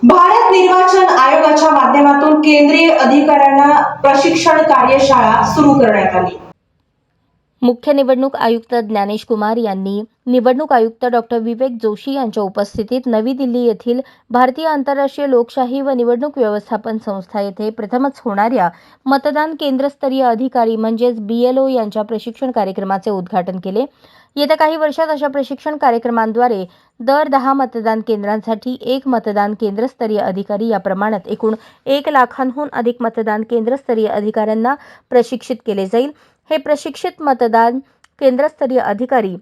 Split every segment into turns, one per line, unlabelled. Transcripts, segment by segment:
भारत निर्वाचन आयोगाच्या माध्यमातून केंद्रीय अधिकाऱ्यांना प्रशिक्षण कार्यशाळा सुरू करण्यात आली।
मुख्य निवडणूक आयुक्त ज्ञानेश कुमार यांनी निवडणूक आयुक्त डॉ. विवेक जोशी यांच्या उपस्थितीत नवी दिल्ली येथील भारतीय आंतरराष्ट्रीय लोकशाही व निवडणूक व्यवस्थापन संस्था येथे प्रथमच होणाऱ्या मतदान केंद्रस्तरीय अधिकारी म्हणजेच BLO यांच्या प्रशिक्षण कार्यक्रमाचे उद्घाटन केले। येत्या काही वर्षात अशा प्रशिक्षण कार्यक्रमांद्वारे दर 10 मतदान केंद्रांसाठी एक मतदान केंद्रस्तरीय अधिकारी या प्रमाणात एकूण 1 लाखांहून अधिक मतदान केंद्रस्तरीय अधिकाऱ्यांना प्रशिक्षित केले जाईल। हे प्रशिक्षित मतदान केंद्रस्तरीय अधिकारी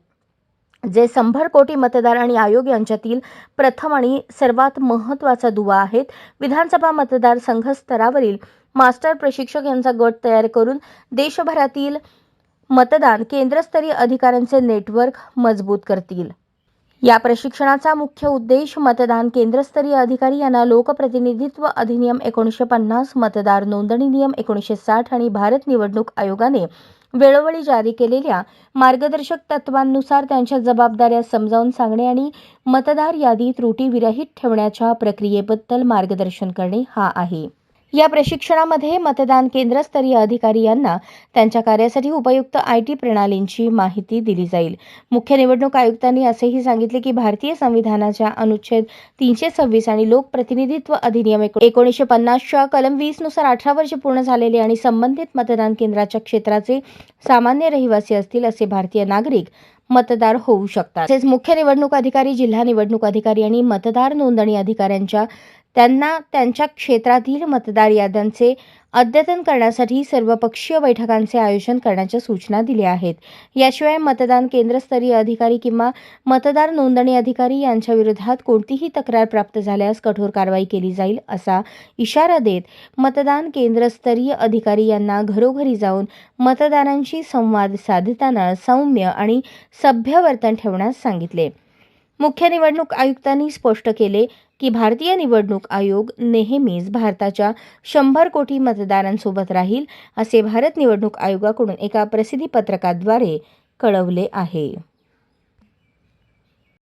जे 100 कोटी मतदार आणि आयोग यांच्यातील प्रथम आणि सर्वात महत्त्वाचा दुवा आहेत। विधानसभा मतदारसंघ स्तरावरील मास्टर प्रशिक्षक यांचा गट तयार करून देशभरातील मतदान केंद्रस्तरीय अधिकाऱ्यांचे नेटवर्क मजबूत करतील। या प्रशिक्षणाचा मुख्य उद्देश मतदान केंद्रस्तरीय अधिकारी यांना लोकप्रतिनिधित्व अधिनियम 1950, मतदार नोंदणी नियम 1960 आणि भारत निवडणूक आयोगाने वेळोवेळी जारी केलेल्या मार्गदर्शक तत्वांनुसार त्यांच्या जबाबदाऱ्या समजावून सांगणे आणि मतदार यादी त्रुटीविरहित ठेवण्याच्या प्रक्रियेबद्दल मार्गदर्शन करणे हा आहे। या प्रशिक्षणामध्ये मतदान केंद्रस्तरीय अधिकारी यांना त्यांच्या कार्यासाठी उपयुक्त IT प्रणालींची माहिती दिली जाईल। मुख्य निवडणूक आयुक्तांनी असेही सांगितले की भारतीय संविधानाच्या अनुच्छेद 326 आणि लोकप्रतिनिधित्व अधिनियम 1950च्या कलम 20 नुसार 18 वर्षे पूर्ण झालेले आणि संबंधित मतदान केंद्राच्या क्षेत्राचे सामान्य रहिवासी असतील असे भारतीय नागरिक मतदार होऊ शकतात। तसेच मुख्य निवडणूक अधिकारी, जिल्हा निवडणूक अधिकारी आणि मतदार नोंदणी अधिकाऱ्यांच्या त्यांना त्यांच्या क्षेत्रातील मतदार याद्यांचे अद्यतन करण्यासाठी सर्वपक्षीय बैठकांचे आयोजन करण्याच्या सूचना दिल्या आहेत। याशिवाय मतदान केंद्रस्तरीय अधिकारी किंवा मतदार नोंदणी अधिकारी यांच्या विरोधात कोणतीही तक्रार प्राप्त झाल्यास कठोर कारवाई केली जाईल असा इशारा देत मतदान केंद्रस्तरीय अधिकारी यांना घरोघरी जाऊन मतदारांशी संवाद साधताना सौम्य आणि सभ्य वर्तन ठेवण्यास सांगितले। मुख्य निवडणूक आयुक्तांनी स्पष्ट केले की भारतीय निवडणूक आयोग नेहमीच भारताच्या 100 कोटी मतदारांसोबत राहील असे भारत निवडणूक आयोगाकडून एका प्रसिद्धी पत्रकाद्वारे कळवले आहे।